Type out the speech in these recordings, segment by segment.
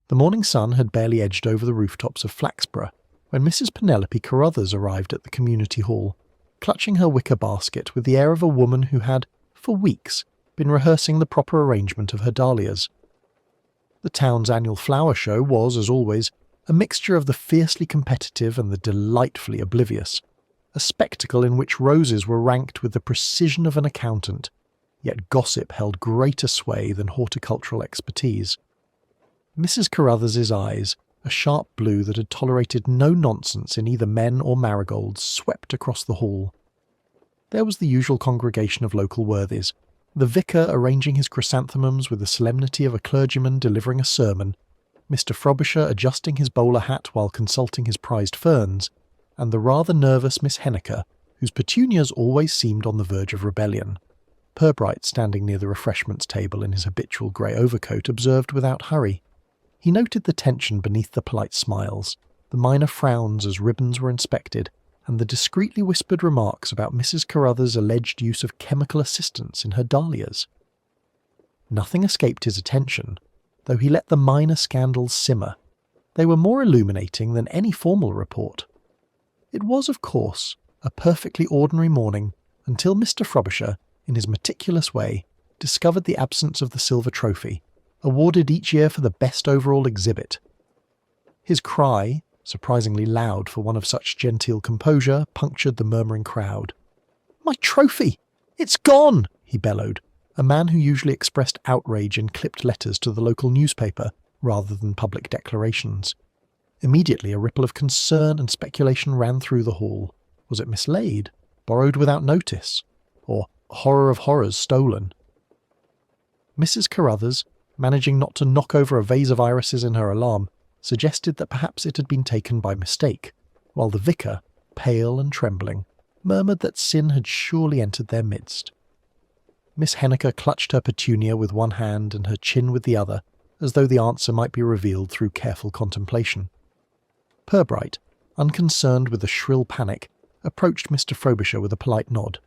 The morning sun had barely edged over the rooftops of Flaxborough when Mrs. Penelope Carruthers arrived at the community hall, clutching her wicker basket with the air of a woman who had, for weeks, been rehearsing the proper arrangement of her dahlias. The town's annual flower show was, as always, a mixture of the fiercely competitive and the delightfully oblivious, a spectacle in which roses were ranked with the precision of an accountant, yet gossip held greater sway than horticultural expertise. Mrs. Carruthers's eyes, a sharp blue that had tolerated no nonsense in either men or marigolds, swept across the hall. There was the usual congregation of local worthies, the vicar arranging his chrysanthemums with the solemnity of a clergyman delivering a sermon, Mr. Frobisher adjusting his bowler hat while consulting his prized ferns, and the rather nervous Miss Henniker, whose petunias always seemed on the verge of rebellion. Purbright, standing near the refreshments table in his habitual grey overcoat, observed without hurry. He noted the tension beneath the polite smiles, the minor frowns as ribbons were inspected, and the discreetly whispered remarks about Mrs. Carruthers' alleged use of chemical assistance in her dahlias. Nothing escaped his attention, though he let the minor scandals simmer. They were more illuminating than any formal report. It was, of course, a perfectly ordinary morning until Mr. Frobisher, in his meticulous way, discovered the absence of the silver trophy, awarded each year for the best overall exhibit. His cry, surprisingly loud for one of such genteel composure, punctured the murmuring crowd. "My trophy! It's gone!" he bellowed, a man who usually expressed outrage in clipped letters to the local newspaper rather than public declarations. Immediately a ripple of concern and speculation ran through the hall. Was it mislaid? Borrowed without notice? Or, horror of horrors, stolen? Mrs. Carruthers, managing not to knock over a vase of irises in her alarm, suggested that perhaps it had been taken by mistake, while the vicar, pale and trembling, murmured that sin had surely entered their midst. Miss Henniker clutched her petunia with one hand and her chin with the other, as though the answer might be revealed through careful contemplation. Purbright, unconcerned with the shrill panic, approached Mr. Frobisher with a polite nod.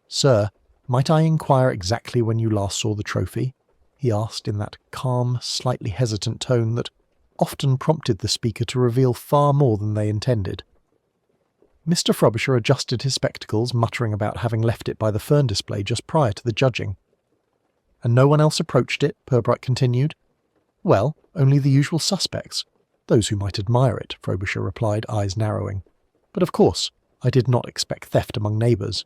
"Sir, might I inquire exactly when you last saw the trophy?" he asked in that calm, slightly hesitant tone that often prompted the speaker to reveal far more than they intended. Mr. Frobisher adjusted his spectacles, muttering about having left it by the fern display just prior to the judging. "And no one else approached it?" Purbright continued. "Well, only the usual suspects. Those who might admire it," Frobisher replied, eyes narrowing. "But of course, I did not expect theft among neighbours."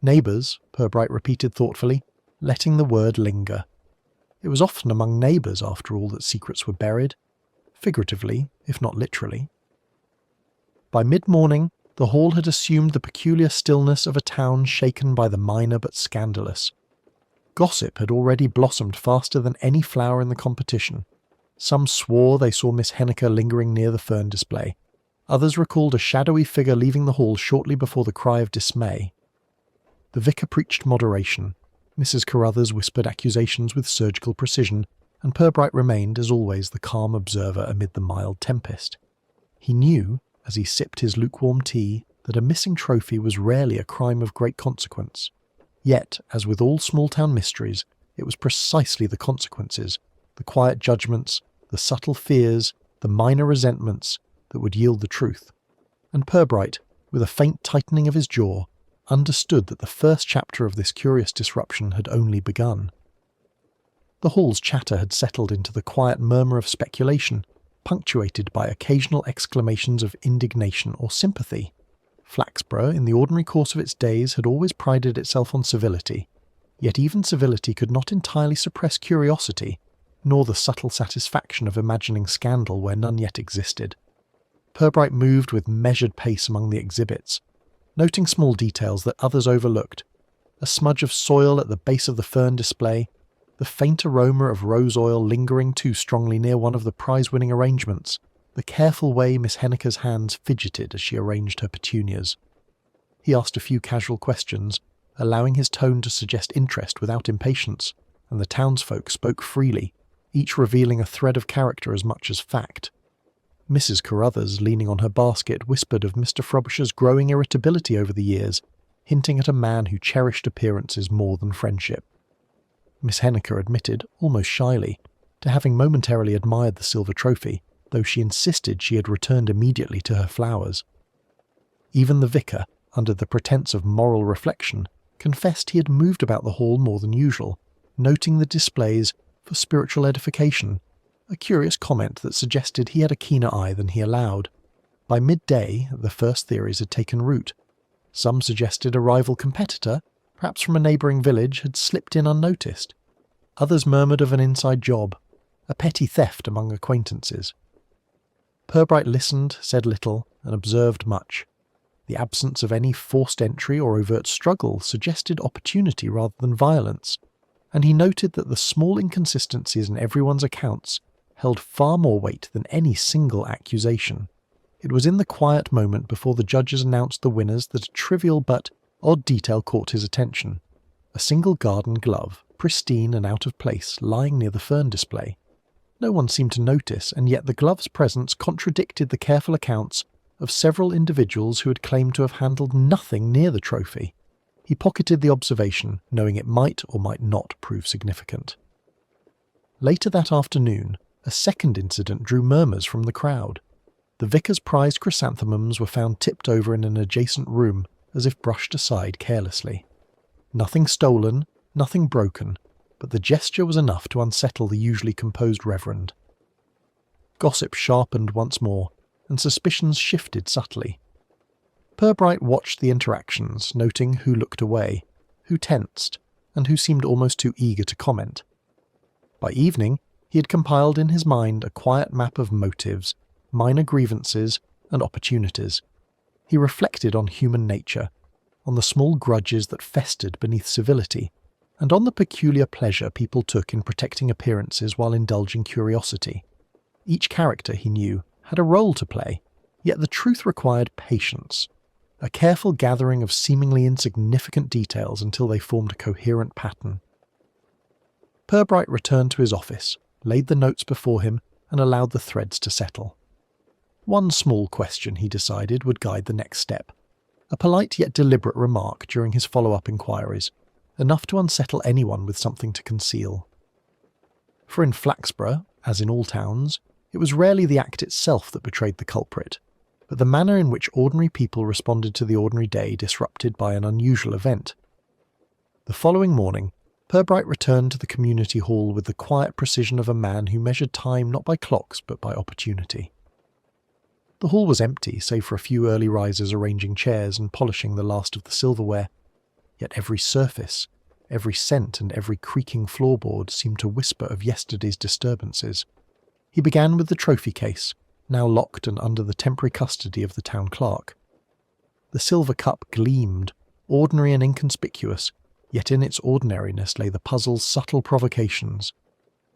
"Neighbours," Purbright repeated thoughtfully, letting the word linger. It was often among neighbours, after all, that secrets were buried. Figuratively, if not literally. By mid-morning, the hall had assumed the peculiar stillness of a town shaken by the minor but scandalous. Gossip had already blossomed faster than any flower in the competition. Some swore they saw Miss Henniker lingering near the fern display. Others recalled a shadowy figure leaving the hall shortly before the cry of dismay. The vicar preached moderation. Mrs. Carruthers whispered accusations with surgical precision, and Purbright remained, as always, the calm observer amid the mild tempest. He knew, as he sipped his lukewarm tea, that a missing trophy was rarely a crime of great consequence. Yet, as with all small-town mysteries, it was precisely the consequences, the quiet judgments, the subtle fears, the minor resentments, that would yield the truth. And Purbright, with a faint tightening of his jaw, understood that the first chapter of this curious disruption had only begun. The hall's chatter had settled into the quiet murmur of speculation, punctuated by occasional exclamations of indignation or sympathy. Flaxborough, in the ordinary course of its days, had always prided itself on civility, yet even civility could not entirely suppress curiosity, nor the subtle satisfaction of imagining scandal where none yet existed. Purbright moved with measured pace among the exhibits, noting small details that others overlooked: a smudge of soil at the base of the fern display, the faint aroma of rose oil lingering too strongly near one of the prize-winning arrangements, the careful way Miss Henniker's hands fidgeted as she arranged her petunias. He asked a few casual questions, allowing his tone to suggest interest without impatience, and the townsfolk spoke freely, each revealing a thread of character as much as fact. Mrs. Carruthers, leaning on her basket, whispered of Mr. Frobisher's growing irritability over the years, hinting at a man who cherished appearances more than friendship. Miss Henniker admitted, almost shyly, to having momentarily admired the silver trophy, though she insisted she had returned immediately to her flowers. Even the vicar, under the pretence of moral reflection, confessed he had moved about the hall more than usual, noting the displays for spiritual edification, a curious comment that suggested he had a keener eye than he allowed. By midday, the first theories had taken root. Some suggested a rival competitor, perhaps from a neighbouring village, had slipped in unnoticed. Others murmured of an inside job, a petty theft among acquaintances. Purbright listened, said little, and observed much. The absence of any forced entry or overt struggle suggested opportunity rather than violence, and he noted that the small inconsistencies in everyone's accounts held far more weight than any single accusation. It was in the quiet moment before the judges announced the winners that a trivial but odd detail caught his attention. A single garden glove, pristine and out of place, lying near the fern display. No one seemed to notice, and yet the glove's presence contradicted the careful accounts of several individuals who had claimed to have handled nothing near the trophy. He pocketed the observation, knowing it might or might not prove significant. Later that afternoon, a second incident drew murmurs from the crowd. The vicar's prized chrysanthemums were found tipped over in an adjacent room, as if brushed aside carelessly. Nothing stolen, nothing broken, but the gesture was enough to unsettle the usually composed reverend. Gossip sharpened once more, and suspicions shifted subtly. Purbright watched the interactions, noting who looked away, who tensed, and who seemed almost too eager to comment. By evening, he had compiled in his mind a quiet map of motives, minor grievances, and opportunities. He reflected on human nature, on the small grudges that festered beneath civility, and on the peculiar pleasure people took in protecting appearances while indulging curiosity. Each character, he knew, had a role to play, yet the truth required patience, a careful gathering of seemingly insignificant details until they formed a coherent pattern. Purbright returned to his office, laid the notes before him, and allowed the threads to settle. One small question, he decided, would guide the next step. A polite yet deliberate remark during his follow-up inquiries, enough to unsettle anyone with something to conceal. For in Flaxborough, as in all towns, it was rarely the act itself that betrayed the culprit, but the manner in which ordinary people responded to the ordinary day disrupted by an unusual event. The following morning, Purbright returned to the community hall with the quiet precision of a man who measured time not by clocks but by opportunity. The hall was empty, save for a few early risers arranging chairs and polishing the last of the silverware, yet every surface, every scent and every creaking floorboard seemed to whisper of yesterday's disturbances. He began with the trophy case, now locked and under the temporary custody of the town clerk. The silver cup gleamed, ordinary and inconspicuous, yet in its ordinariness lay the puzzle's subtle provocations.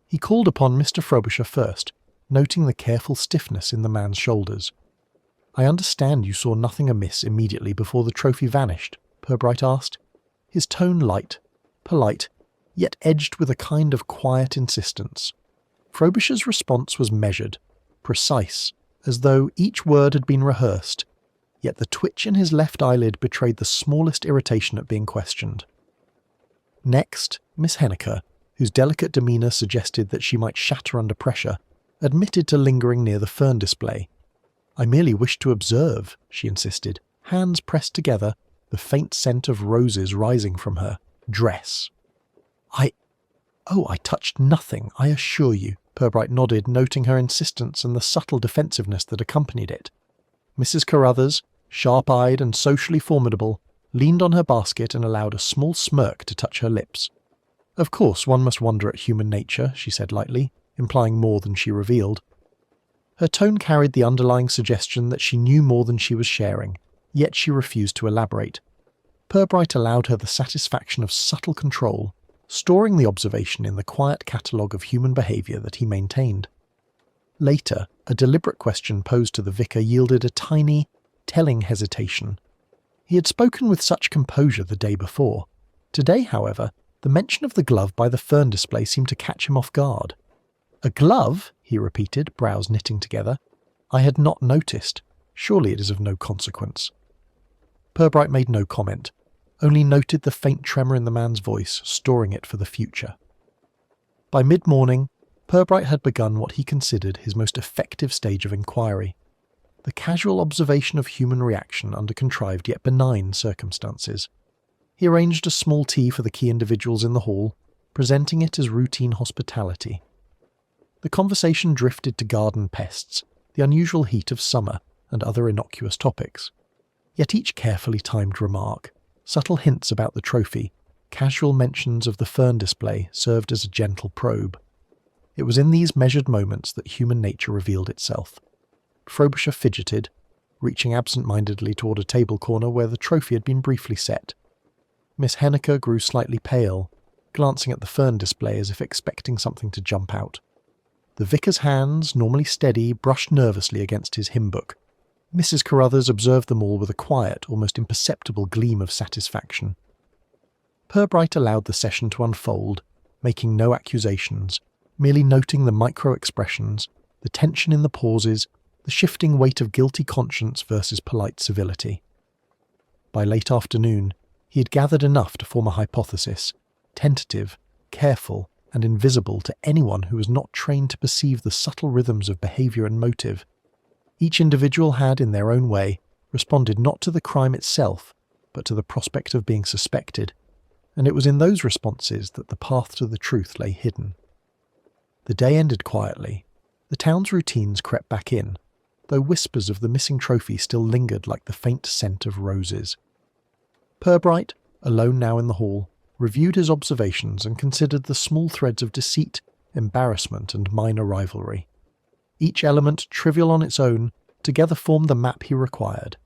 He called upon Mr. Frobisher first, noting the careful stiffness in the man's shoulders. "I understand you saw nothing amiss immediately before the trophy vanished?" Purbright asked, his tone light, polite, yet edged with a kind of quiet insistence. Frobisher's response was measured, precise, as though each word had been rehearsed, yet the twitch in his left eyelid betrayed the smallest irritation at being questioned. Next, Miss Henniker, whose delicate demeanour suggested that she might shatter under pressure, admitted to lingering near the fern display. "I merely wished to observe," she insisted, hands pressed together, the faint scent of roses rising from her dress. I touched nothing, I assure you," Purbright nodded, noting her insistence and the subtle defensiveness that accompanied it. Mrs. Carruthers, sharp-eyed and socially formidable, leaned on her basket and allowed a small smirk to touch her lips. "Of course one must wonder at human nature," she said lightly, implying more than she revealed. Her tone carried the underlying suggestion that she knew more than she was sharing, yet she refused to elaborate. Purbright allowed her the satisfaction of subtle control, storing the observation in the quiet catalogue of human behaviour that he maintained. Later, a deliberate question posed to the vicar yielded a tiny, telling hesitation. He had spoken with such composure the day before. Today, however, the mention of the glove by the fern display seemed to catch him off guard. "A glove?" he repeated, brows knitting together. "I had not noticed. Surely it is of no consequence." Purbright made no comment, only noted the faint tremor in the man's voice, storing it for the future. By mid-morning, Purbright had begun what he considered his most effective stage of inquiry, the casual observation of human reaction under contrived yet benign circumstances. He arranged a small tea for the key individuals in the hall, presenting it as routine hospitality. The conversation drifted to garden pests, the unusual heat of summer, and other innocuous topics. Yet each carefully timed remark, subtle hints about the trophy, casual mentions of the fern display served as a gentle probe. It was in these measured moments that human nature revealed itself. Frobisher fidgeted, reaching absent-mindedly toward a table corner where the trophy had been briefly set. Miss Henniker grew slightly pale, glancing at the fern display as if expecting something to jump out. The vicar's hands, normally steady, brushed nervously against his hymn book. Mrs. Carruthers observed them all with a quiet, almost imperceptible gleam of satisfaction. Purbright allowed the session to unfold, making no accusations, merely noting the micro-expressions, the tension in the pauses, the shifting weight of guilty conscience versus polite civility. By late afternoon, he had gathered enough to form a hypothesis, tentative, careful, and invisible to anyone who was not trained to perceive the subtle rhythms of behaviour and motive. Each individual had, in their own way, responded not to the crime itself, but to the prospect of being suspected, and it was in those responses that the path to the truth lay hidden. The day ended quietly. The town's routines crept back in, though whispers of the missing trophy still lingered like the faint scent of roses. Purbright, alone now in the hall, reviewed his observations and considered the small threads of deceit, embarrassment, and minor rivalry. Each element, trivial on its own, together formed the map he required,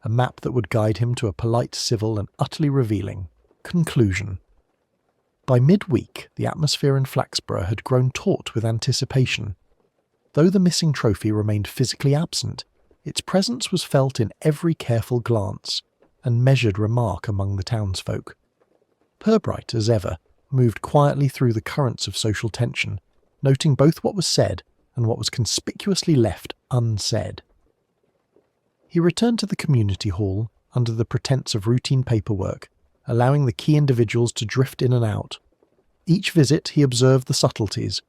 a map that would guide him to a polite, civil, and utterly revealing conclusion. By midweek, the atmosphere in Flaxborough had grown taut with anticipation. Though the missing trophy remained physically absent, its presence was felt in every careful glance and measured remark among the townsfolk. Purbright, as ever, moved quietly through the currents of social tension, noting both what was said and what was conspicuously left unsaid. He returned to the community hall under the pretense of routine paperwork, allowing the key individuals to drift in and out. Each visit he observed the subtleties,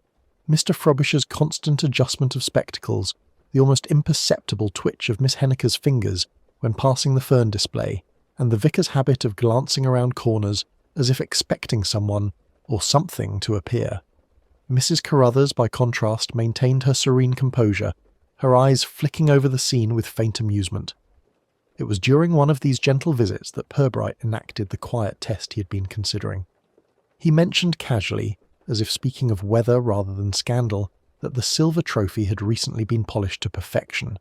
Mr. Frobisher's constant adjustment of spectacles, the almost imperceptible twitch of Miss Henniker's fingers when passing the fern display, and the vicar's habit of glancing around corners as if expecting someone or something to appear. Mrs. Carruthers, by contrast, maintained her serene composure, her eyes flicking over the scene with faint amusement. It was during one of these gentle visits that Purbright enacted the quiet test he had been considering. He mentioned casually, as if speaking of weather rather than scandal, that the silver trophy had recently been polished to perfection.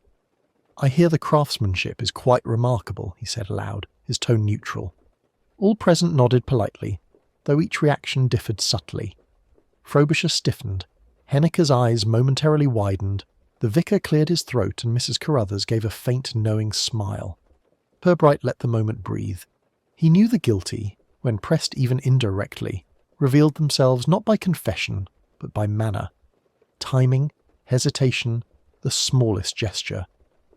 "I hear the craftsmanship is quite remarkable," he said aloud, his tone neutral. All present nodded politely, though each reaction differed subtly. Frobisher stiffened, Henniker's eyes momentarily widened, the vicar cleared his throat, and Mrs. Carruthers gave a faint knowing smile. Purbright let the moment breathe. He knew the guilty, when pressed even indirectly, revealed themselves not by confession, but by manner. Timing, hesitation, the smallest gesture.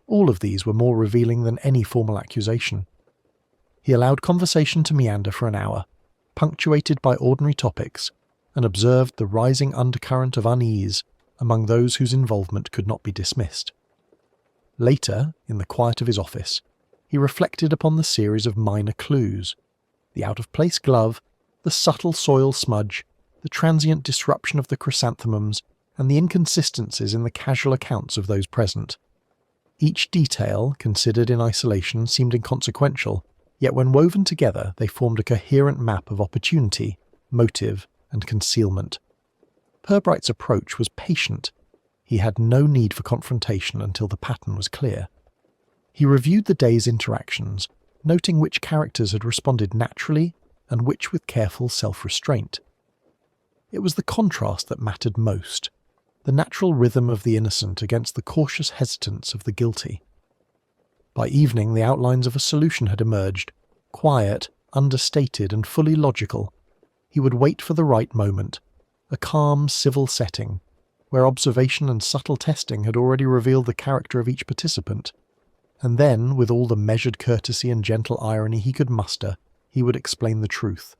All of these were more revealing than any formal accusation. He allowed conversation to meander for an hour, punctuated by ordinary topics, and observed the rising undercurrent of unease among those whose involvement could not be dismissed. Later, in the quiet of his office, he reflected upon the series of minor clues, the out-of-place glove, the subtle soil smudge, the transient disruption of the chrysanthemums, and the inconsistencies in the casual accounts of those present. Each detail, considered in isolation, seemed inconsequential, yet when woven together they formed a coherent map of opportunity, motive, and concealment. Purbright's approach was patient. He had no need for confrontation until the pattern was clear. He reviewed the day's interactions, noting which characters had responded naturally and which with careful self-restraint. It was the contrast that mattered most, the natural rhythm of the innocent against the cautious hesitance of the guilty. By evening the outlines of a solution had emerged, quiet, understated, and fully logical. He would wait for the right moment, a calm, civil setting, where observation and subtle testing had already revealed the character of each participant, and then, with all the measured courtesy and gentle irony he could muster, he would explain the truth.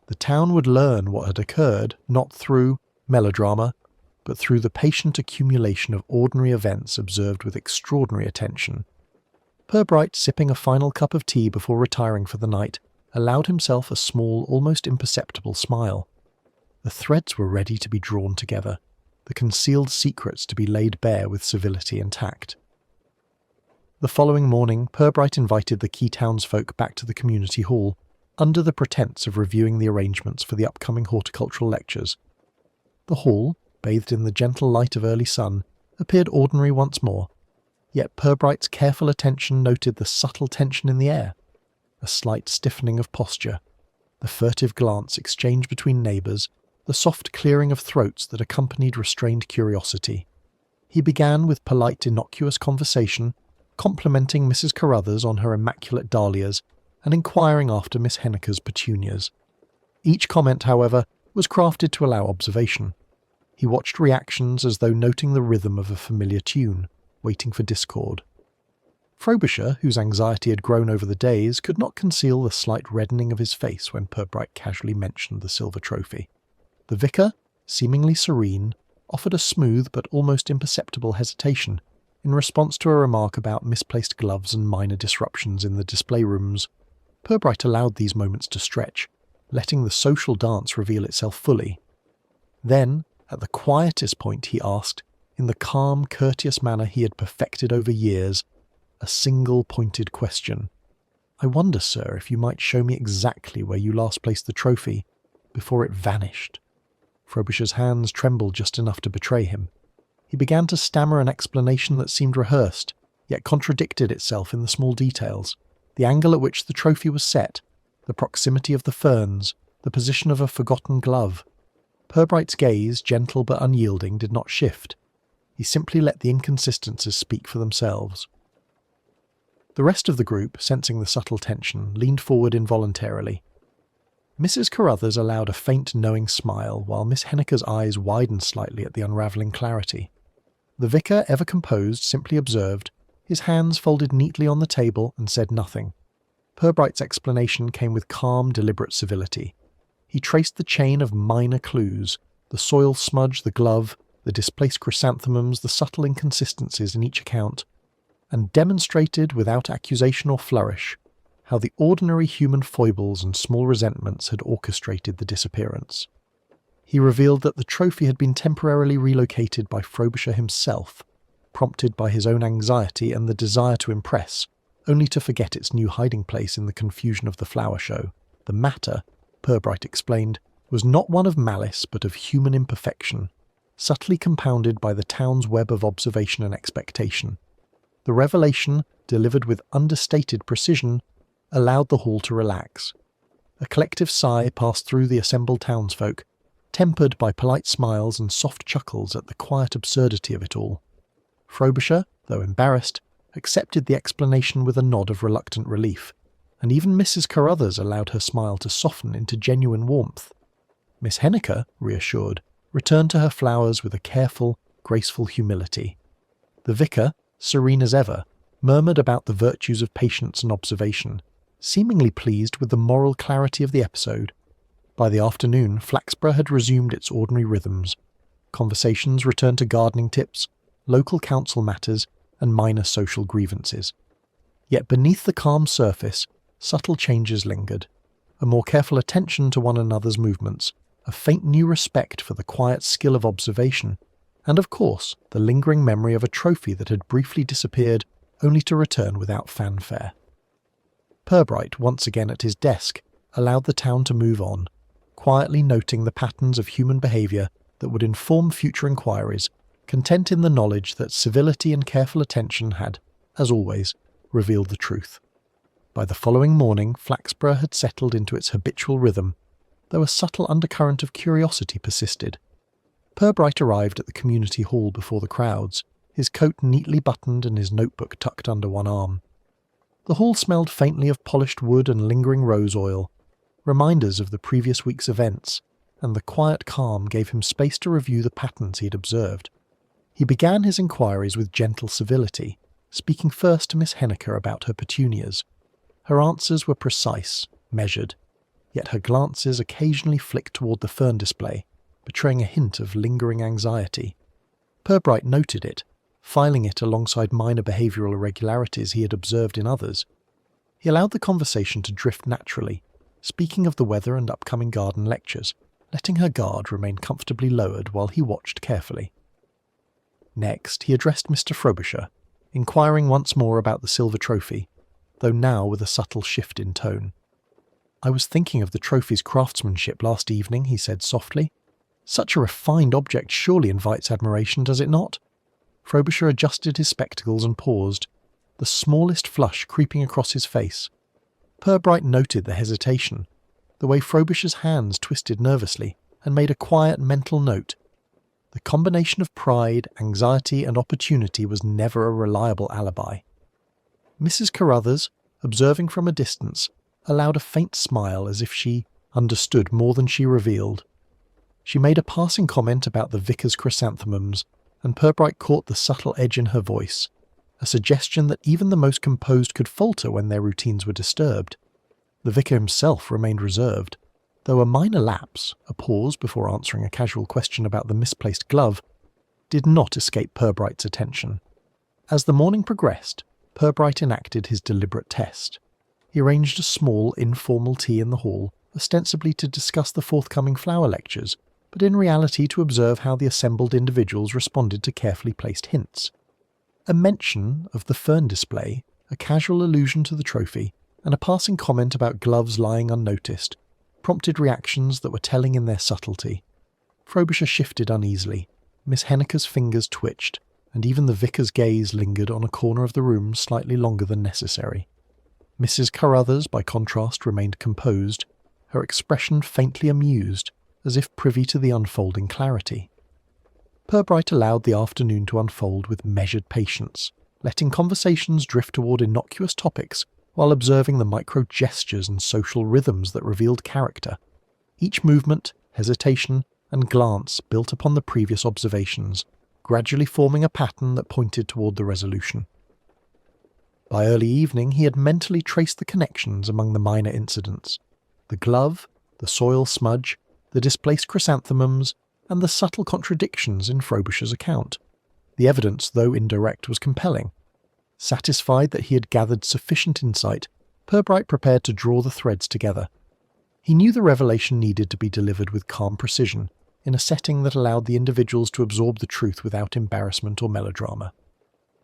The town would learn what had occurred, not through melodrama, but through the patient accumulation of ordinary events observed with extraordinary attention. Purbright, sipping a final cup of tea before retiring for the night, allowed himself a small, almost imperceptible smile. The threads were ready to be drawn together, the concealed secrets to be laid bare with civility and tact. The following morning, Purbright invited the key townsfolk back to the community hall, under the pretence of reviewing the arrangements for the upcoming horticultural lectures. The hall, bathed in the gentle light of early sun, appeared ordinary once more, yet Purbright's careful attention noted the subtle tension in the air, a slight stiffening of posture, the furtive glance exchanged between neighbours, the soft clearing of throats that accompanied restrained curiosity. He began with polite, innocuous conversation, complimenting Mrs. Carruthers on her immaculate dahlias and inquiring after Miss Henniker's petunias. Each comment, however, was crafted to allow observation. He watched reactions as though noting the rhythm of a familiar tune, waiting for discord. Frobisher, whose anxiety had grown over the days, could not conceal the slight reddening of his face when Purbright casually mentioned the silver trophy. The vicar, seemingly serene, offered a smooth but almost imperceptible hesitation in response to a remark about misplaced gloves and minor disruptions in the display rooms. Purbright allowed these moments to stretch, letting the social dance reveal itself fully. Then, at the quietest point, he asked, in the calm, courteous manner he had perfected over years, a single pointed question. "I wonder, sir, if you might show me exactly where you last placed the trophy, before it vanished." Frobisher's hands trembled just enough to betray him. He began to stammer an explanation that seemed rehearsed, yet contradicted itself in the small details. The angle at which the trophy was set, the proximity of the ferns, the position of a forgotten glove. Purbright's gaze, gentle but unyielding, did not shift. He simply let the inconsistencies speak for themselves. The rest of the group, sensing the subtle tension, leaned forward involuntarily. Mrs. Carruthers allowed a faint knowing smile, while Miss Henniker's eyes widened slightly at the unravelling clarity. The vicar, ever composed, simply observed, his hands folded neatly on the table, and said nothing. Purbright's explanation came with calm, deliberate civility. He traced the chain of minor clues, the soil smudge, the glove, the displaced chrysanthemums, the subtle inconsistencies in each account, and demonstrated, without accusation or flourish, how the ordinary human foibles and small resentments had orchestrated the disappearance. He revealed that the trophy had been temporarily relocated by Frobisher himself, prompted by his own anxiety and the desire to impress, only to forget its new hiding place in the confusion of the flower show. The matter, Purbright explained, was not one of malice but of human imperfection, subtly compounded by the town's web of observation and expectation. The revelation, delivered with understated precision, allowed the hall to relax. A collective sigh passed through the assembled townsfolk, tempered by polite smiles and soft chuckles at the quiet absurdity of it all. Frobisher, though embarrassed, accepted the explanation with a nod of reluctant relief, and even Mrs. Carruthers allowed her smile to soften into genuine warmth. Miss Henniker, reassured, returned to her flowers with a careful, graceful humility. The vicar, serene as ever, murmured about the virtues of patience and observation, seemingly pleased with the moral clarity of the episode. By the afternoon, Flaxborough had resumed its ordinary rhythms. Conversations returned to gardening tips, local council matters, and minor social grievances. Yet beneath the calm surface, subtle changes lingered. A more careful attention to one another's movements, a faint new respect for the quiet skill of observation, and of course, the lingering memory of a trophy that had briefly disappeared only to return without fanfare. Purbright, once again at his desk, allowed the town to move on, quietly noting the patterns of human behaviour that would inform future inquiries, content in the knowledge that civility and careful attention had, as always, revealed the truth. By the following morning, Flaxborough had settled into its habitual rhythm, though a subtle undercurrent of curiosity persisted. Purbright arrived at the community hall before the crowds, his coat neatly buttoned and his notebook tucked under one arm. The hall smelled faintly of polished wood and lingering rose oil, reminders of the previous week's events, and the quiet calm gave him space to review the patterns he had observed. He began his inquiries with gentle civility, speaking first to Miss Henniker about her petunias. Her answers were precise, measured, yet her glances occasionally flicked toward the fern display, betraying a hint of lingering anxiety. Purbright noted it, filing it alongside minor behavioural irregularities he had observed in others. He allowed the conversation to drift naturally, speaking of the weather and upcoming garden lectures, letting her guard remain comfortably lowered while he watched carefully. Next, he addressed Mr. Frobisher, inquiring once more about the silver trophy, though now with a subtle shift in tone. "I was thinking of the trophy's craftsmanship last evening," he said softly. "Such a refined object surely invites admiration, does it not?" Frobisher adjusted his spectacles and paused, the smallest flush creeping across his face. Purbright noted the hesitation, the way Frobisher's hands twisted nervously, and made a quiet mental note. The combination of pride, anxiety, and opportunity was never a reliable alibi. Mrs. Carruthers, observing from a distance, allowed a faint smile as if she understood more than she revealed. She made a passing comment about the vicar's chrysanthemums, and Purbright caught the subtle edge in her voice, a suggestion that even the most composed could falter when their routines were disturbed. The vicar himself remained reserved, though a minor lapse, a pause before answering a casual question about the misplaced glove, did not escape Purbright's attention. As the morning progressed, Purbright enacted his deliberate test. He arranged a small, informal tea in the hall, ostensibly to discuss the forthcoming flower lectures, but in reality to observe how the assembled individuals responded to carefully placed hints. A mention of the fern display, a casual allusion to the trophy, and a passing comment about gloves lying unnoticed, prompted reactions that were telling in their subtlety. Frobisher shifted uneasily, Miss Henniker's fingers twitched, and even the vicar's gaze lingered on a corner of the room slightly longer than necessary. Mrs. Carruthers, by contrast, remained composed, her expression faintly amused, as if privy to the unfolding clarity. Purbright allowed the afternoon to unfold with measured patience, letting conversations drift toward innocuous topics while observing the micro-gestures and social rhythms that revealed character. Each movement, hesitation, and glance built upon the previous observations, gradually forming a pattern that pointed toward the resolution. By early evening he had mentally traced the connections among the minor incidents: the glove, the soil smudge, the displaced chrysanthemums, and the subtle contradictions in Frobisher's account. The evidence, though indirect, was compelling. Satisfied that he had gathered sufficient insight, Purbright prepared to draw the threads together. He knew the revelation needed to be delivered with calm precision, in a setting that allowed the individuals to absorb the truth without embarrassment or melodrama.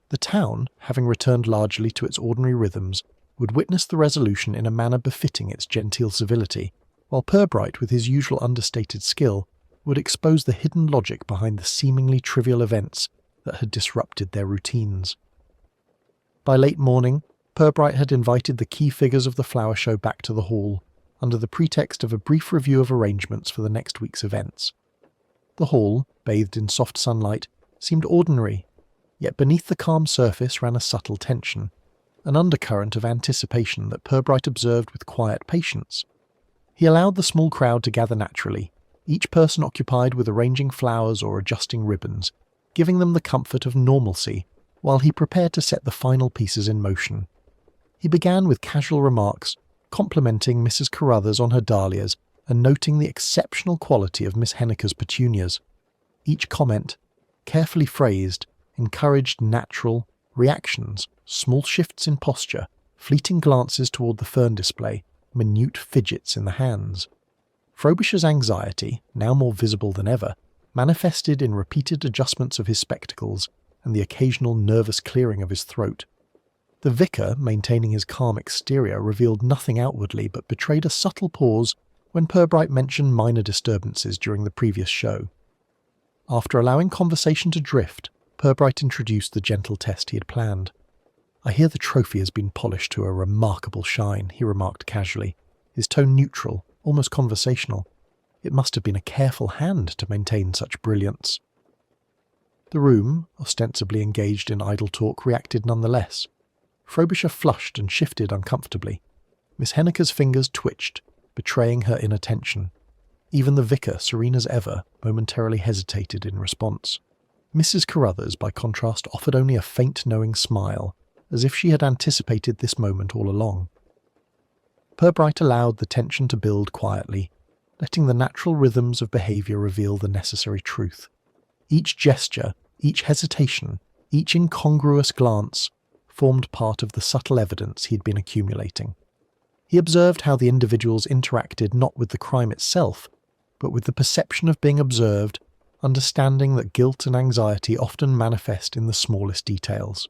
The town, having returned largely to its ordinary rhythms, would witness the resolution in a manner befitting its genteel civility, while Purbright, with his usual understated skill, would expose the hidden logic behind the seemingly trivial events that had disrupted their routines. By late morning, Purbright had invited the key figures of the flower show back to the hall, under the pretext of a brief review of arrangements for the next week's events. The hall, bathed in soft sunlight, seemed ordinary, yet beneath the calm surface ran a subtle tension, an undercurrent of anticipation that Purbright observed with quiet patience. He allowed the small crowd to gather naturally, each person occupied with arranging flowers or adjusting ribbons, giving them the comfort of normalcy, while he prepared to set the final pieces in motion. He began with casual remarks, complimenting Mrs. Carruthers on her dahlias and noting the exceptional quality of Miss Henniker's petunias. Each comment, carefully phrased, encouraged natural reactions, small shifts in posture, fleeting glances toward the fern display, minute fidgets in the hands. Frobisher's anxiety, now more visible than ever, manifested in repeated adjustments of his spectacles and the occasional nervous clearing of his throat. The vicar, maintaining his calm exterior, revealed nothing outwardly but betrayed a subtle pause when Purbright mentioned minor disturbances during the previous show. After allowing conversation to drift, Purbright introduced the gentle test he had planned. "I hear the trophy has been polished to a remarkable shine," he remarked casually, his tone neutral, almost conversational. "It must have been a careful hand to maintain such brilliance." The room, ostensibly engaged in idle talk, reacted nonetheless. Frobisher flushed and shifted uncomfortably. Miss Henniker's fingers twitched, betraying her inattention. Even the vicar, serene as ever, momentarily hesitated in response. Mrs. Carruthers, by contrast, offered only a faint knowing smile, as if she had anticipated this moment all along. Purbright allowed the tension to build quietly, letting the natural rhythms of behaviour reveal the necessary truth. Each gesture, each hesitation, each incongruous glance formed part of the subtle evidence he'd been accumulating. He observed how the individuals interacted not with the crime itself, but with the perception of being observed, understanding that guilt and anxiety often manifest in the smallest details.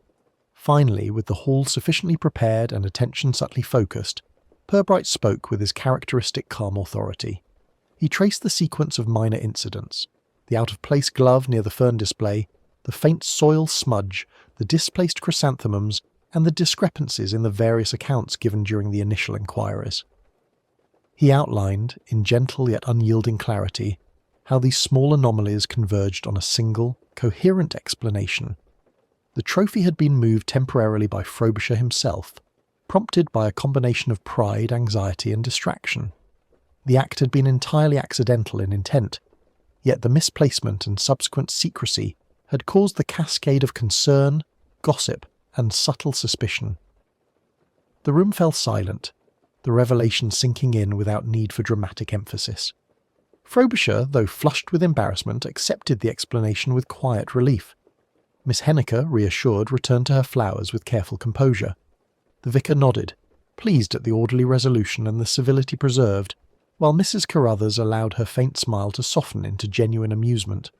Finally, with the hall sufficiently prepared and attention subtly focused, Purbright spoke with his characteristic calm authority. He traced the sequence of minor incidents: the out-of-place glove near the fern display, the faint soil smudge, the displaced chrysanthemums, and the discrepancies in the various accounts given during the initial inquiries. He outlined, in gentle yet unyielding clarity, how these small anomalies converged on a single, coherent explanation. The trophy had been moved temporarily by Frobisher himself, prompted by a combination of pride, anxiety, and distraction. The act had been entirely accidental in intent, yet the misplacement and subsequent secrecy had caused the cascade of concern, gossip, and subtle suspicion. The room fell silent, the revelation sinking in without need for dramatic emphasis. Frobisher, though flushed with embarrassment, accepted the explanation with quiet relief. Miss Henniker, reassured, returned to her flowers with careful composure. The vicar nodded, pleased at the orderly resolution and the civility preserved, while Mrs. Carruthers allowed her faint smile to soften into genuine amusement.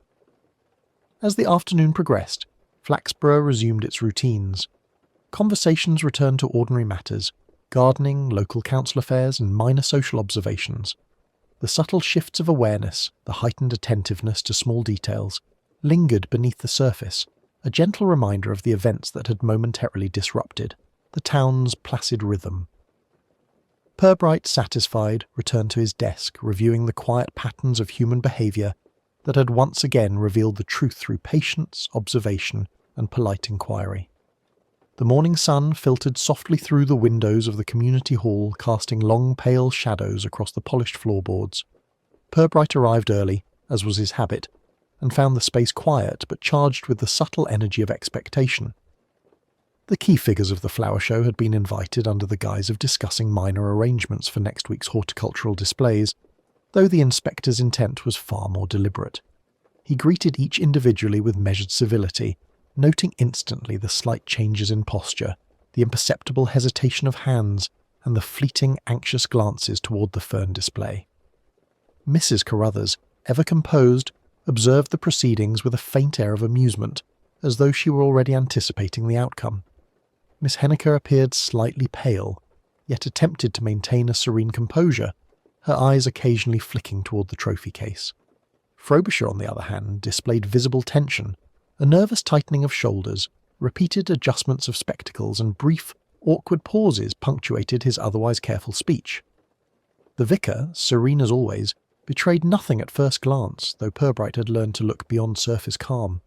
As the afternoon progressed, Flaxborough resumed its routines. Conversations returned to ordinary matters: gardening, local council affairs, and minor social observations. The subtle shifts of awareness, the heightened attentiveness to small details, lingered beneath the surface, a gentle reminder of the events that had momentarily disrupted the town's placid rhythm. Purbright, satisfied, returned to his desk, reviewing the quiet patterns of human behaviour that had once again revealed the truth through patience, observation, and polite inquiry. The morning sun filtered softly through the windows of the community hall, casting long pale shadows across the polished floorboards. Purbright arrived early, as was his habit, and found the space quiet but charged with the subtle energy of expectation. The key figures of the flower show had been invited under the guise of discussing minor arrangements for next week's horticultural displays, though the inspector's intent was far more deliberate. He greeted each individually with measured civility, noting instantly the slight changes in posture, the imperceptible hesitation of hands, and the fleeting, anxious glances toward the fern display. Mrs. Carruthers, ever composed, observed the proceedings with a faint air of amusement, as though she were already anticipating the outcome. Miss Henniker appeared slightly pale, yet attempted to maintain a serene composure, her eyes occasionally flicking toward the trophy case. Frobisher, on the other hand, displayed visible tension, a nervous tightening of shoulders, repeated adjustments of spectacles, and brief, awkward pauses punctuated his otherwise careful speech. The vicar, serene as always, betrayed nothing at first glance, though Purbright had learned to look beyond surface calm.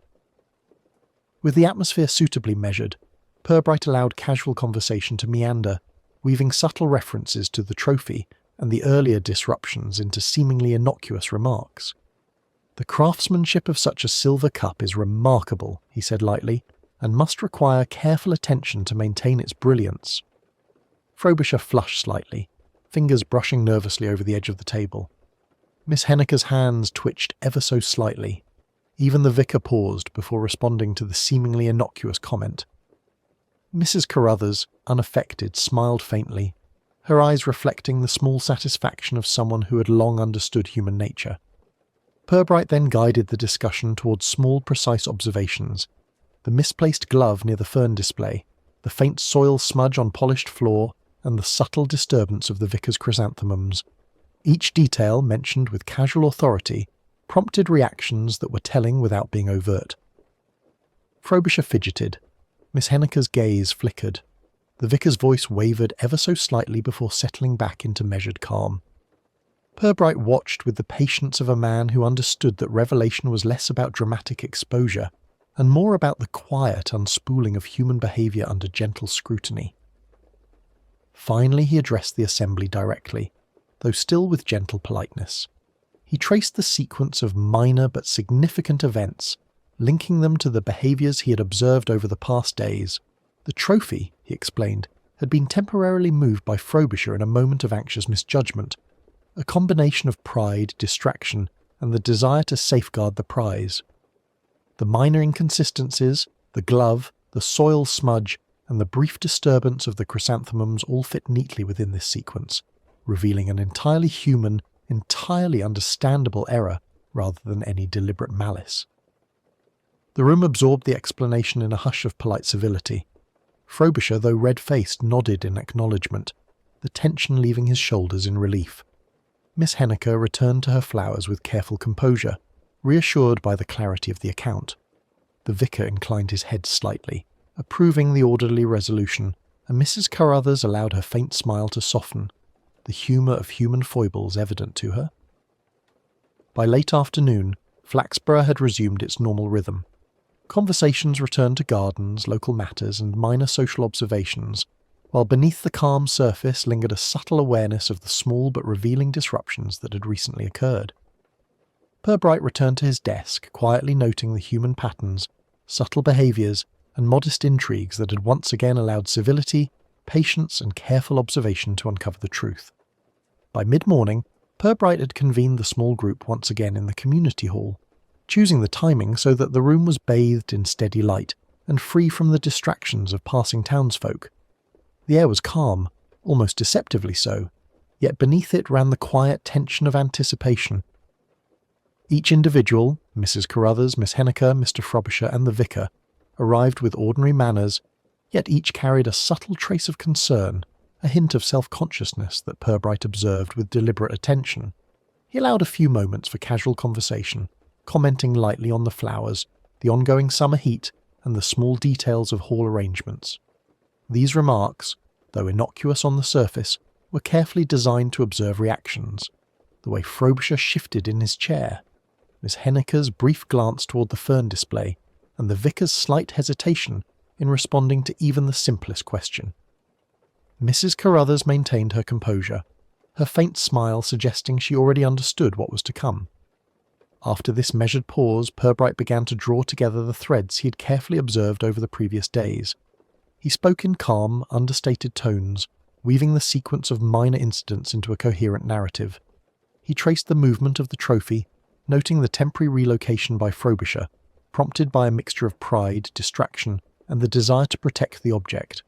With the atmosphere suitably measured, Purbright allowed casual conversation to meander, weaving subtle references to the trophy and the earlier disruptions into seemingly innocuous remarks. "The craftsmanship of such a silver cup is remarkable," he said lightly, "and must require careful attention to maintain its brilliance." Frobisher flushed slightly, fingers brushing nervously over the edge of the table. Miss Henniker's hands twitched ever so slightly. Even the vicar paused before responding to the seemingly innocuous comment. Mrs. Carruthers, unaffected, smiled faintly, her eyes reflecting the small satisfaction of someone who had long understood human nature. Purbright then guided the discussion towards small, precise observations: the misplaced glove near the fern display, the faint soil smudge on polished floor, and the subtle disturbance of the vicar's chrysanthemums. Each detail, mentioned with casual authority, prompted reactions that were telling without being overt. Frobisher fidgeted. Miss Henniker's gaze flickered. The vicar's voice wavered ever so slightly before settling back into measured calm. Purbright watched with the patience of a man who understood that revelation was less about dramatic exposure and more about the quiet unspooling of human behaviour under gentle scrutiny. Finally he addressed the assembly directly, though still with gentle politeness. He traced the sequence of minor but significant events, linking them to the behaviours he had observed over the past days. The trophy, he explained, had been temporarily moved by Frobisher in a moment of anxious misjudgment, a combination of pride, distraction, and the desire to safeguard the prize. The minor inconsistencies, the glove, the soil smudge, and the brief disturbance of the chrysanthemums all fit neatly within this sequence, revealing an entirely human, entirely understandable error rather than any deliberate malice. The room absorbed the explanation in a hush of polite civility. Frobisher, though red-faced, nodded in acknowledgement, the tension leaving his shoulders in relief. Miss Henniker returned to her flowers with careful composure, reassured by the clarity of the account. The vicar inclined his head slightly, approving the orderly resolution, and Mrs. Carruthers allowed her faint smile to soften, the humour of human foibles evident to her. By late afternoon, Flaxborough had resumed its normal rhythm. Conversations returned to gardens, local matters, and minor social observations, while beneath the calm surface lingered a subtle awareness of the small but revealing disruptions that had recently occurred. Purbright returned to his desk, quietly noting the human patterns, subtle behaviours, and modest intrigues that had once again allowed civility, patience, and careful observation to uncover the truth. By mid-morning, Purbright had convened the small group once again in the community hall, choosing the timing so that the room was bathed in steady light and free from the distractions of passing townsfolk. The air was calm, almost deceptively so, yet beneath it ran the quiet tension of anticipation. Each individual, Mrs. Carruthers, Miss Henniker, Mr. Frobisher, and the vicar, arrived with ordinary manners, yet each carried a subtle trace of concern, a hint of self-consciousness that Purbright observed with deliberate attention. He allowed a few moments for casual conversation, commenting lightly on the flowers, the ongoing summer heat, and the small details of hall arrangements. These remarks, though innocuous on the surface, were carefully designed to observe reactions. The way Frobisher shifted in his chair, Miss Henniker's brief glance toward the fern display, and the vicar's slight hesitation in responding to even the simplest question. Mrs. Carruthers maintained her composure, her faint smile suggesting she already understood what was to come. After this measured pause, Purbright began to draw together the threads he had carefully observed over the previous days. He spoke in calm, understated tones, weaving the sequence of minor incidents into a coherent narrative. He traced the movement of the trophy, noting the temporary relocation by Frobisher, prompted by a mixture of pride, distraction, and the desire to protect the object.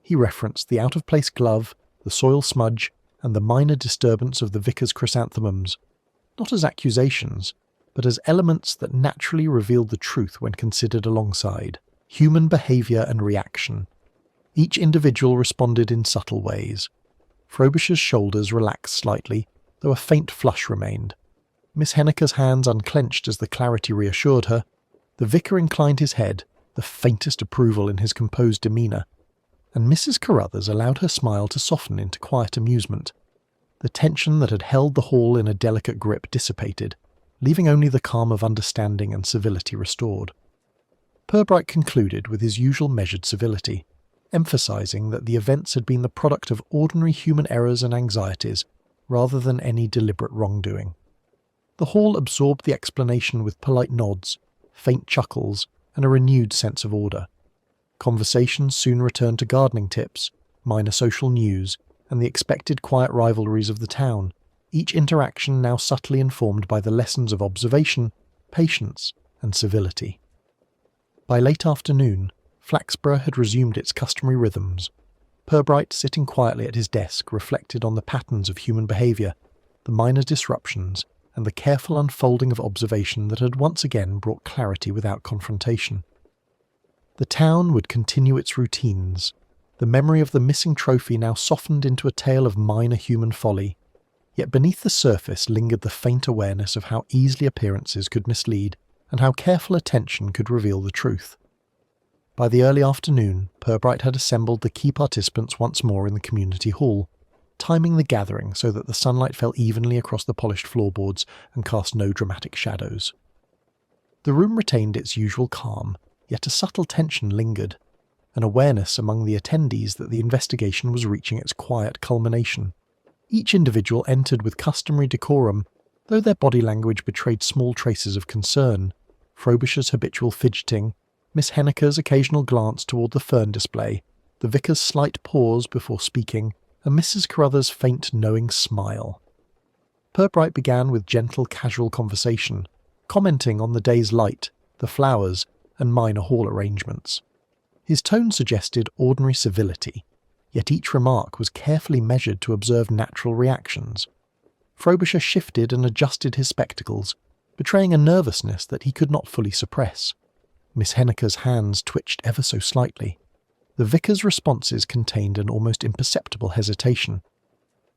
He referenced the out-of-place glove, the soil smudge, and the minor disturbance of the vicar's chrysanthemums, not as accusations, but as elements that naturally revealed the truth when considered alongside human behaviour and reaction. Each individual responded in subtle ways. Frobisher's shoulders relaxed slightly, though a faint flush remained. Miss Henniker's hands unclenched as the clarity reassured her. The vicar inclined his head, the faintest approval in his composed demeanour, and Mrs. Carruthers allowed her smile to soften into quiet amusement. The tension that had held the hall in a delicate grip dissipated, leaving only the calm of understanding and civility restored. Purbright concluded with his usual measured civility, emphasising that the events had been the product of ordinary human errors and anxieties, rather than any deliberate wrongdoing. The hall absorbed the explanation with polite nods, faint chuckles, and a renewed sense of order. Conversations soon returned to gardening tips, minor social news, and the expected quiet rivalries of the town, each interaction now subtly informed by the lessons of observation, patience, and civility. By late afternoon, Flaxborough had resumed its customary rhythms. Purbright, sitting quietly at his desk, reflected on the patterns of human behaviour, the minor disruptions, and the careful unfolding of observation that had once again brought clarity without confrontation. The town would continue its routines. The memory of the missing trophy now softened into a tale of minor human folly, yet beneath the surface lingered the faint awareness of how easily appearances could mislead and how careful attention could reveal the truth. By the early afternoon, Purbright had assembled the key participants once more in the community hall, timing the gathering so that the sunlight fell evenly across the polished floorboards and cast no dramatic shadows. The room retained its usual calm, yet a subtle tension lingered, an awareness among the attendees that the investigation was reaching its quiet culmination. Each individual entered with customary decorum, though their body language betrayed small traces of concern. Frobisher's habitual fidgeting, Miss Henniker's occasional glance toward the fern display, the vicar's slight pause before speaking, and Mrs. Carruthers' faint knowing smile. Purbright began with gentle, casual conversation, commenting on the day's light, the flowers, and minor hall arrangements. His tone suggested ordinary civility, yet each remark was carefully measured to observe natural reactions. Frobisher shifted and adjusted his spectacles, betraying a nervousness that he could not fully suppress. Miss Henniker's hands twitched ever so slightly. The vicar's responses contained an almost imperceptible hesitation.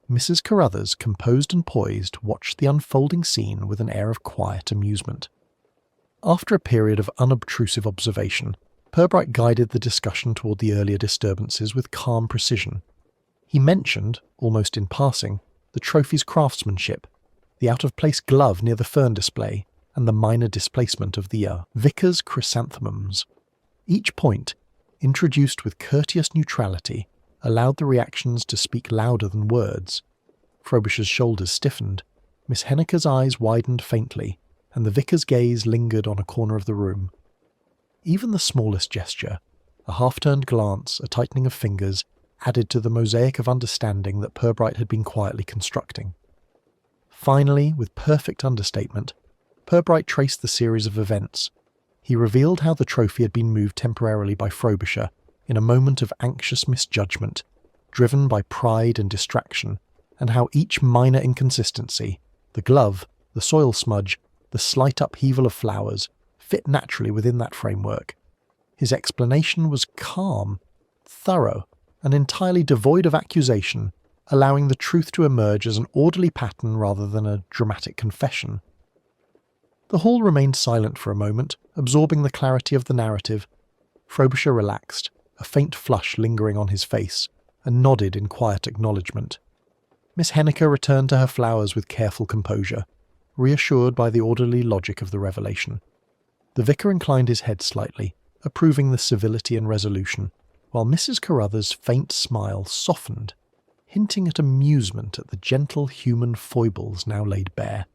Mrs. Carruthers, composed and poised, watched the unfolding scene with an air of quiet amusement. After a period of unobtrusive observation, Purbright guided the discussion toward the earlier disturbances with calm precision. He mentioned, almost in passing, the trophy's craftsmanship, the out-of-place glove near the fern display, and the minor displacement of the vicar's chrysanthemums. Each point, introduced with courteous neutrality, allowed the reactions to speak louder than words. Frobisher's shoulders stiffened, Miss Henniker's eyes widened faintly, and the vicar's gaze lingered on a corner of the room. Even the smallest gesture, a half-turned glance, a tightening of fingers, added to the mosaic of understanding that Purbright had been quietly constructing. Finally, with perfect understatement, Purbright traced the series of events. He revealed how the trophy had been moved temporarily by Frobisher in a moment of anxious misjudgment, driven by pride and distraction, and how each minor inconsistency, the glove, the soil smudge, the slight upheaval of flowers, fit naturally within that framework. His explanation was calm, thorough, and entirely devoid of accusation, allowing the truth to emerge as an orderly pattern rather than a dramatic confession. The hall remained silent for a moment, absorbing the clarity of the narrative. Frobisher relaxed, a faint flush lingering on his face, and nodded in quiet acknowledgement. Miss Henniker returned to her flowers with careful composure, reassured by the orderly logic of the revelation. The vicar inclined his head slightly, approving the civility and resolution, while Mrs. Carruthers' faint smile softened, hinting at amusement at the gentle human foibles now laid bare.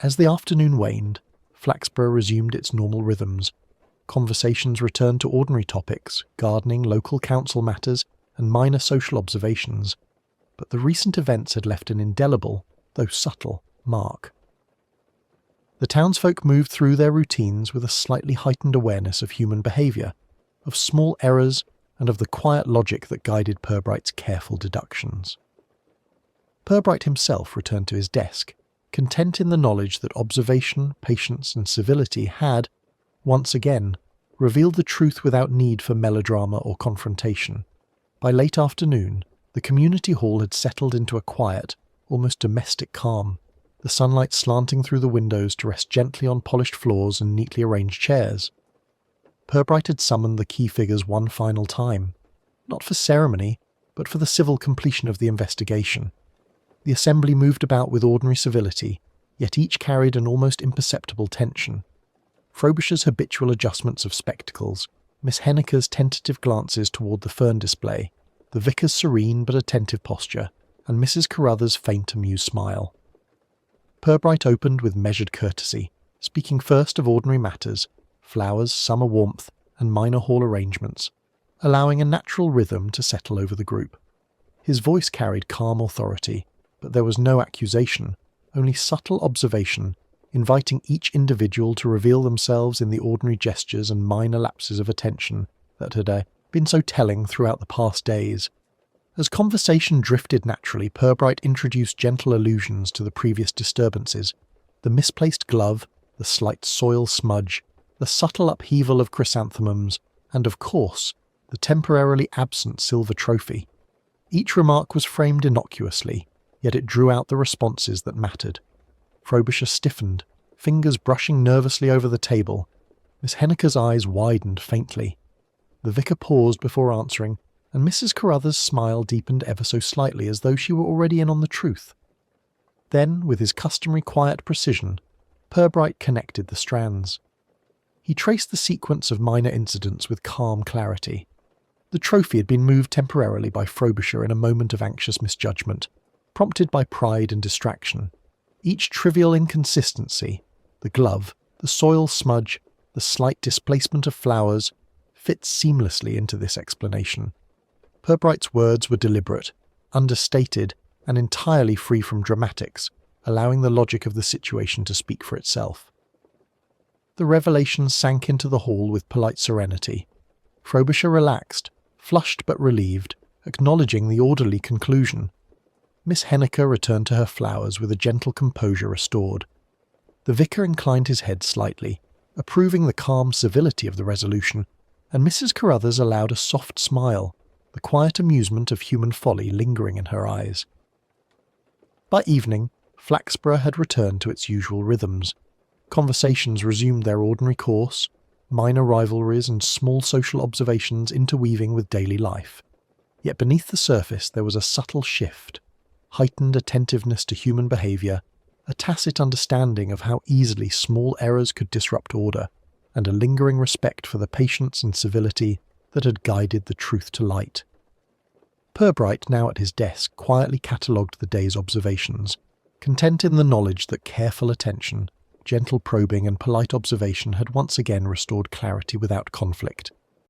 As the afternoon waned, Flaxborough resumed its normal rhythms. Conversations returned to ordinary topics, gardening, local council matters, and minor social observations, but the recent events had left an indelible, though subtle, mark. The townsfolk moved through their routines with a slightly heightened awareness of human behaviour, of small errors, and of the quiet logic that guided Purbright's careful deductions. Purbright himself returned to his desk, content in the knowledge that observation, patience, and civility had, once again, revealed the truth without need for melodrama or confrontation. By late afternoon, the community hall had settled into a quiet, almost domestic calm, the sunlight slanting through the windows to rest gently on polished floors and neatly arranged chairs. Purbright had summoned the key figures one final time, not for ceremony, but for the civil completion of the investigation. The assembly moved about with ordinary civility, yet each carried an almost imperceptible tension. Frobisher's habitual adjustments of spectacles, Miss Henniker's tentative glances toward the fern display, the vicar's serene but attentive posture, and Mrs. Carruthers' faint amused smile. Purbright opened with measured courtesy, speaking first of ordinary matters, flowers, summer warmth, and minor hall arrangements, allowing a natural rhythm to settle over the group. His voice carried calm authority, but there was no accusation, only subtle observation, inviting each individual to reveal themselves in the ordinary gestures and minor lapses of attention that had been so telling throughout the past days. As conversation drifted naturally, Purbright introduced gentle allusions to the previous disturbances, the misplaced glove, the slight soil smudge, the subtle upheaval of chrysanthemums, and of course, the temporarily absent silver trophy. Each remark was framed innocuously, yet it drew out the responses that mattered. Frobisher stiffened, fingers brushing nervously over the table. Miss Henniker's eyes widened faintly. The vicar paused before answering, and Mrs. Carruthers' smile deepened ever so slightly as though she were already in on the truth. Then, with his customary quiet precision, Purbright connected the strands. He traced the sequence of minor incidents with calm clarity. The trophy had been moved temporarily by Frobisher in a moment of anxious misjudgment, prompted by pride and distraction. Each trivial inconsistency, the glove, the soil smudge, the slight displacement of flowers, fit seamlessly into this explanation. Purbright's words were deliberate, understated, and entirely free from dramatics, allowing the logic of the situation to speak for itself. The revelations sank into the hall with polite serenity. Frobisher relaxed, flushed but relieved, acknowledging the orderly conclusion. Miss Henniker returned to her flowers with a gentle composure restored. The vicar inclined his head slightly, approving the calm civility of the resolution, and Mrs. Carruthers allowed a soft smile, the quiet amusement of human folly lingering in her eyes. By evening, Flaxborough had returned to its usual rhythms. Conversations resumed their ordinary course, minor rivalries and small social observations interweaving with daily life. Yet beneath the surface there was a subtle shift, heightened attentiveness to human behaviour, a tacit understanding of how easily small errors could disrupt order, and a lingering respect for the patience and civility that had guided the truth to light. Purbright, now at his desk, quietly catalogued the day's observations, content in the knowledge that careful attention, gentle probing and polite observation had once again restored clarity without conflict.